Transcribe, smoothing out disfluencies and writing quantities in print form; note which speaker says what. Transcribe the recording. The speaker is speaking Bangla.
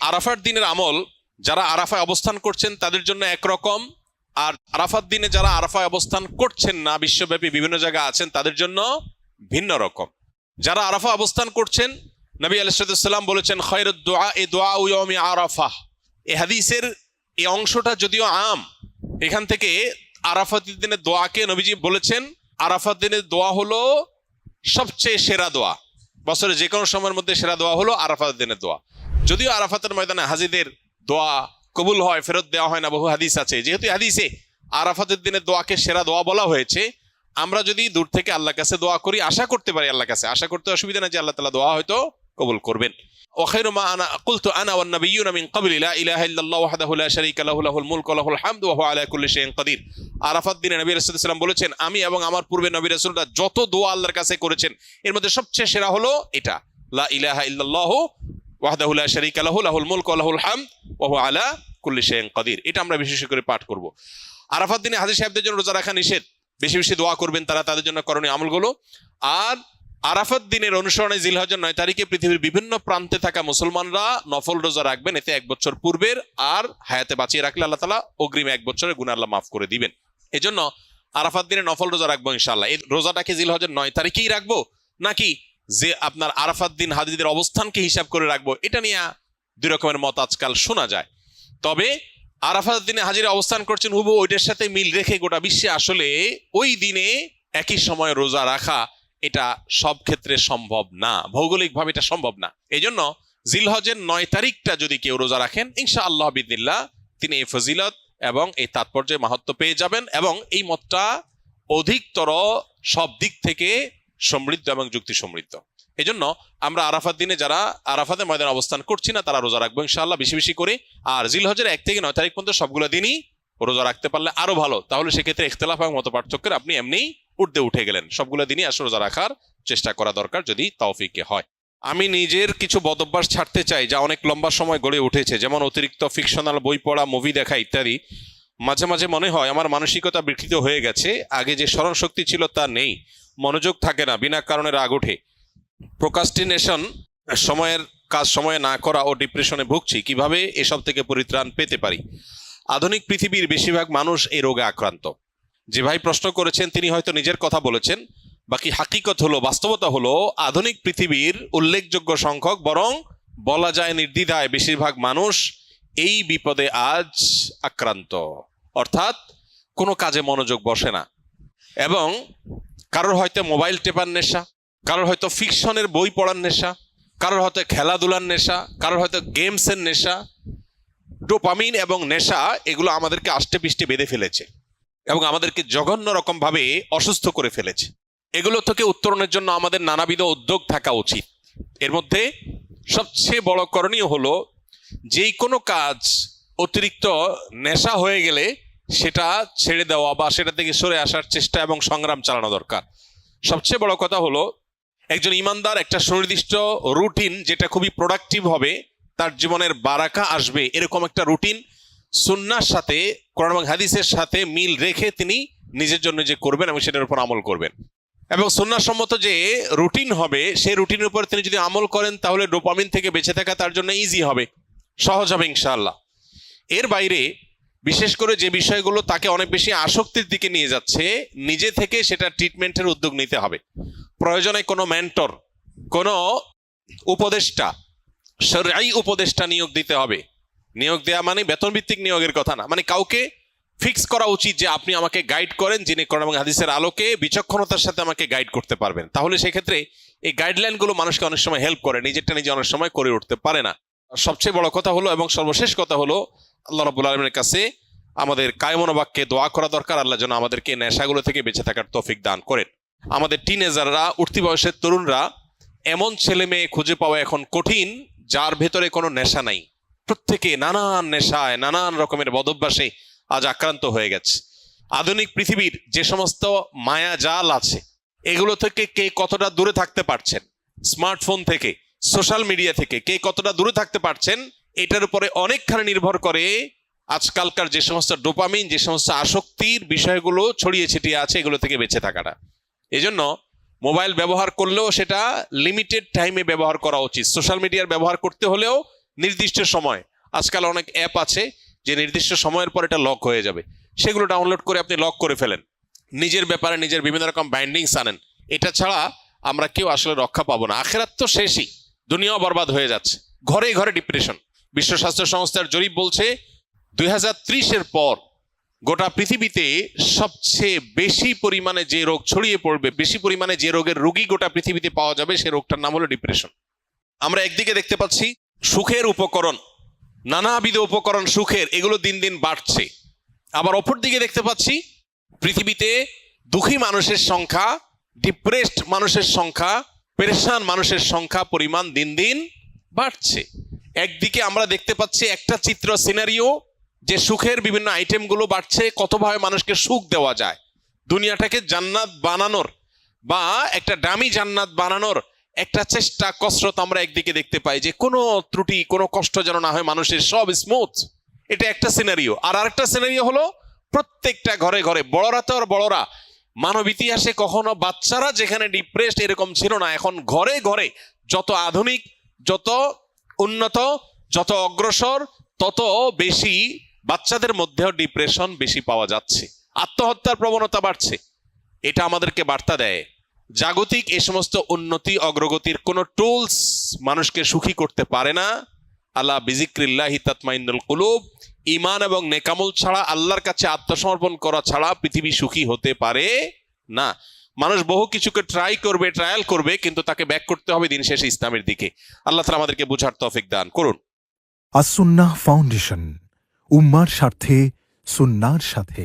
Speaker 1: আরাফার দিনের আমল যারা আরাফায় অবস্থান করছেন তাদের জন্য একরকম, আর আরাফার দিনে যারা আরাফায় অবস্থান করছেন না, বিশ্বব্যাপী বিভিন্ন জায়গায় আছেন, তাদের জন্য ভিন্ন রকম। যারা আরাফা অবস্থান করছেন, নবী আলাইহিস সালাম বলেছেন খায়রুদ দুআ দুআউ ইয়াউমি আরাফা। এই হাদিসের এই অংশটা যদিও আম, এখান থেকে আরাফাত দিনের দোয়াকে নবীজি বলেছেন আরাফাত দিনের দোয়া হলো সবচেয়ে সেরা দোয়া, বছরে যে কোনো সময়ের মধ্যে সেরা দোয়া হলো আরাফাত দিনের দোয়া। যদিও আরাফাতের ময়দানে হাজিদের দোয়া কবুল হয়, ফেরত দেওয়া হয় না, বহু হাদিস আছে। যেহেতু হাদিসে আরাফাতের দিনের দোয়াকে সেরা দোয়া বলা হয়েছে, আমরা যদি দূর থেকে আল্লাহর কাছে দোয়া করি, আশা করতে পারি আল্লাহর কাছে, আশা করতে অসুবিধা না যে আল্লাহ তাআলা দোয়া হয়তো কবুল করবেন। ওয়াখাইরু মা আনা কুলতু আনা ওয়ান নাবিয়্যুনা মিন ক্বাবলি লা ইলাহা ইল্লাল্লাহু ওয়াহদাহু লা শারীকা লাহু লাহুল মুলকু ওয়া লাহুল হামদু ওয়া হুয়া আলা কুল্লি শাইইন কাদির। আরাফাত দিনে নবী রাসূলুল্লাহ সাল্লাল্লাহু আলাইহি ওয়াসাল্লাম বলেছেন, আমি এবং আমার পূর্বে নবী রাসূলরা যত দোয়া আল্লাহর কাছে করেছেন এর মধ্যে সবচেয়ে সেরা হলো এটা, লা ইলাহা ইল্লাল্লাহু ওয়াহদাহু লা শারীকা লাহু লাহুল মুলকু ওয়া লাহুল হামদু ওয়া হুয়া আলা কুল্লি শাইইন কাদির। এটা আমরা বিশেষ করে পাঠ করব। আরাফাত দিনে হাজী সাহেবদের জন্য রোজা রাখা নিষেধ, বেশি বেশি দোয়া করবেন তারা, তাদের জন্য করণীয় আমলগুলো। আর আরাফাত দিনের অনুসরণে জিলহজের 9 তারিখে পৃথিবীর বিভিন্ন প্রান্তে থাকা মুসলমানরা নফল রোজা রাখবেন, এতে 1 বছর পূর্বের আর হায়াতে বাঁচিয়ে রাখলে আল্লাহ তাআলা অগ্রিম 1 বছরের গুনাহ আল্লাহ মাফ করে দিবেন। এজন্য আরাফাত দিনে নফল রোজা রাখবো ইনশাআল্লাহ। এই রোজাটাকে জিলহজের 9 তারিখেই রাখবো নাকি যে আপনার আরাফাত দিন হাজিদের অবস্থানকে হিসাব করে রাখবো, এটা নিয়ে দুই রকমের মত আজকাল শোনা যায়। তবে আরাফাত দিনে হাজিরা অবস্থান করছেন হুবহু ওইটার সাথে মিল রেখে গোটা বিশ্বে আসলে ওই দিনে একই সময় রোজা রাখা এটা সব ক্ষেত্রে সম্ভব না, ভৌগোলিকভাবে এটা সম্ভব না। এই জন্য জিলহজের 9 তারিখটা যদি কেউ রোজা রাখেন ইনশাআল্লাহ বিদিনিল্লাহ তিনি এই ফজিলত এবং এই তাৎপর্যের মাহাত্ম্য পেয়ে যাবেন, এবং এই মতটা অধিকতর সব দিক থেকে সমৃদ্ধ এবং যুক্তি সমৃদ্ধ। এই জন্য আমরা আরাফাত দিনে যারা আরাফাতের ময়দানে অবস্থান করছি না তারা রোজা রাখবো ইনশাআল্লাহ বেশি বেশি করে। আর জিলহজের 1 থেকে 9 তারিখ পর্যন্ত সবগুলো দিনই রোজা রাখতে পারলে আরো ভালো, তাহলে সেক্ষেত্রে ইখতিলাফ এবং মত পার্থক্যের আপনি এমনি উঠতে উঠে গেলেন। সবগুলো দিনই আসলে রোজা রাখার চেষ্টা করা দরকার যদি তৌফিকে হয়। আমি নিজের কিছু বদঅভ্যাস ছাড়তে চাই যা অনেক লম্বা সময় গড়ে উঠেছে, যেমন অতিরিক্ত ফিকশনাল বই পড়া, মুভি দেখা ইত্যাদি। মাঝে মাঝে মনে হয় আমার মানসিকতা বিকৃত হয়ে গেছে, আগে যে স্মরণ শক্তি ছিল তা নেই, মনোযোগ থাকে না, বিনা কারণে রাগ ওঠে, প্রোক্রাস্টিনেশন, সময়ের কাজ সময়ে না করা ও ডিপ্রেশনে ভুগছি। কিভাবে এসব থেকে পরিত্রাণ পেতে পারি? আধুনিক পৃথিবীর বেশিরভাগ মানুষ এই রোগে আক্রান্ত। যে ভাই প্রশ্ন করেছেন তিনি হয়তো নিজের কথা বলেছেন, বাকি হাকিকত হলো, বাস্তবতা হলো আধুনিক পৃথিবীর উল্লেখযোগ্য সংখ্যক, বরং বলা যায় নির্দ্বিধায় বেশিরভাগ মানুষ এই বিপদে আজ আক্রান্ত। অর্থাৎ কোনো কাজে মনোযোগ বসে না, এবং কারোর হয়তো মোবাইল টেপার নেশা, কারোর হয়তো ফিকশনের বই পড়ার নেশা, কারোর হয়তো খেলাধুলার নেশা, কারোর হয়তো গেমসের নেশা। ডোপামিন এবং নেশা এগুলো আমাদেরকে আষ্টে পিষ্টে বেঁধে ফেলেছে এবং আমাদেরকে জঘন্য রকম ভাবে অসুস্থ করে ফেলেছে। এগুলো থেকে উত্তরণের জন্য আমাদের নানাবিধ উদ্যোগ থাকা উচিত। এর মধ্যে সবচেয়ে বড় করণীয় হলো যেই কোনো কাজ অতিরিক্ত নেশা হয়ে গেলে সেটা ছেড়ে দেওয়া বা সেটা থেকে সরে আসার চেষ্টা এবং সংগ্রাম চালানো দরকার। সবচেয়ে বড় কথা হলো একজন ইমানদার একটা সুনির্দিষ্ট রুটিন, যেটা খুবই প্রোডাক্টিভ হবে, তার জীবনের বারাকা আসবে, এরকম একটা রুটিন সুন্নাহর সাথে, কোরআন এবং হাদিসের সাথে মিল রেখে তিনি নিজের জন্য যে করবেন এবং সেটার উপর আমল করবেন। এবং সুন্নাহ সম্মত যে রুটিন হবে সেই রুটিনের উপর তিনি যদি আমল করেন তাহলে ডোপামিন থেকে বেঁচে থাকা তার জন্য ইজি হবে, সহজ হবে ইনশাআল্লাহ। এর বাইরে বিশেষ করে যে বিষয়গুলো তাকে অনেক বেশি আসক্তির দিকে নিয়ে যাচ্ছে, নিজে থেকে সেটা ট্রিটমেন্টের উদ্যোগ নিতে হবে। প্রয়োজনে কোনো মেন্টর, কোনো উপদেষ্টা, শরঈ উপদেষ্টা নিয়োগ দিতে হবে। নিয়োগ দেওয়া মানে বেতন ভিত্তিক নিয়োগের কথা না, মানে কাউকে ফিক্স করা উচিত যে আপনি আমাকে গাইড করেন, যিনি কোরআন এবং হাদিসের আলোকে বিচক্ষণতার সাথে আমাকে গাইড করতে পারবেন। তাহলে সেক্ষেত্রে এই গাইডলাইনগুলো মানুষকে অনেক সময় হেল্প করে, নিজেরটা নিজে অনেক সময় করে উঠতে পারে না। সবচেয়ে বড় কথা হলো এবং সর্বশেষ কথা হলো আল্লাহ রাব্বুল আলামিনের কাছে আমাদের কায়মন বাক্যে দোয়া করা দরকার, আল্লাহ যেন আমাদেরকে নেশাগুলো থেকে বেঁচে থাকার তৌফিক দান করেন। আমাদের টিনেজাররা, উঠতি বয়সের তরুণরা, এমন ছেলে মেয়ে খুঁজে পাওয়া এখন কঠিন যার ভেতরে কোনো নেশা নাই। প্রত্যেকে নানান নেশায়, নানান রকমের বদভ্যাসে আজ আক্রান্ত হয়ে গেছে। আধুনিক পৃথিবীর যে সমস্ত মায়া জাল আছে এগুলো থেকে কে কতটা দূরে থাকতে পারছেন, স্মার্টফোন থেকে, সোশ্যাল মিডিয়া থেকে কে কতটা দূরে থাকতে পারছেন, এটার উপরে অনেকখানি নির্ভর করে আজকালকার যে সমস্ত ডোপামিন, যে সমস্ত আসক্তির বিষয়গুলো ছড়িয়ে ছিটিয়ে আছে এগুলো থেকে বেঁচে থাকাটা। এজন্য মোবাইল ব্যবহার করলেও সেটা লিমিটেড টাইমে ব্যবহার করা উচিত। সোশ্যাল মিডিয়ার ব্যবহার করতে হলেও নির্দিষ্ট সময়, আজকাল অনেক অ্যাপ আছে যে নির্দিষ্ট সময়ের পর এটা লক হয়ে যাবে, সেগুলো ডাউনলোড করে আপনি লক করে ফেলেন, নিজের ব্যাপারে নিজের বিভিন্ন রকম বাইন্ডিংস আনেন। এটা ছাড়া আমরা কেউ আসলে রক্ষা পাবো না। আখেরাত তো শেষই, দুনিয়াও বরবাদ হয়ে যাচ্ছে। ঘরে ঘরে ডিপ্রেশন। বিশ্ব স্বাস্থ্য সংস্থার জরিপ বলছে 2030-এর পর গোটা পৃথিবীতে সবচেয়ে বেশি পরিমাণে যে রোগ ছড়িয়ে পড়বে, বেশি পরিমাণে যে রোগের রোগী গোটা পৃথিবীতে পাওয়া যাবে, সে রোগটার নাম হলো ডিপ্রেশন। আমরা একদিকে দেখতে পাচ্ছি সুখের উপকরণ, নানাবিধ উপকরণ সুখের, এগুলো দিন দিন বাড়ছে। আবার অপর দিকে দেখতে পাচ্ছি পৃথিবীতে দুঃখী মানুষের সংখ্যা, ডিপ্রেসড মানুষের সংখ্যা, পেরেশান মানুষের সংখ্যা পরিমাণ দিন দিন বাড়ছে। একদিকে আমরা দেখতে পাচ্ছি একটা চিত্র সিনারিও যে সুখের বিভিন্ন আইটেমগুলো বাড়ছে, কতভাবে মানুষকে সুখ দেওয়া যায়, দুনিয়াটাকে জান্নাত বানানোর বা একটা দামি জান্নাত বানানোর একটা চেষ্টা কসরত আমরা একদিকে দেখতে পাই, যে কোনো ত্রুটি কোনো কষ্ট যেন না হয় মানুষের, সব স্মুথ। এটা একটা সিনারিও। আর আরেকটা সিনারিও হলো প্রত্যেকটা ঘরে ঘরে, বড়রা তো আর বড়রা, মানব ইতিহাসে কখনো বাচ্চারা যেখানে ডিপ্রেসড এরকম ছিল না, এখন ঘরে ঘরে যত আধুনিক, যত উন্নত, যত অগ্রসর, তত বেশি বাচ্চাদের মধ্যেও ডিপ্রেশন বেশি পাওয়া যাচ্ছে, আত্মহত্যার প্রবণতা বাড়ছে। এটা আমাদেরকে বার্তা দেয় জাগতিক এই সমস্ত উন্নতি অগ্রগতির কোনো টুলস মানুষকে সুখী করতে পারে না। আল্লাহ বিজিক্রিল্লাহি তাতমাইন্নুল কুলুব, ঈমান এবং নেকামল ছাড়া, আল্লাহর কাছে আত্মসমর্পণ করা ছাড়া পৃথিবী সুখী হতে পারে না। মানুষ বহু কিছুকে ট্রায়াল করবে, কিন্তু তাকে ব্যাক করতে হবে দিন শেষে ইসলামের দিকে। আল্লাহ তাআলা আমাদেরকে বুঝার তৌফিক দান করুন।
Speaker 2: আস-সুন্নাহ ফাউন্ডেশন, উম্মার স্বার্থে সুন্নাহর সাথে।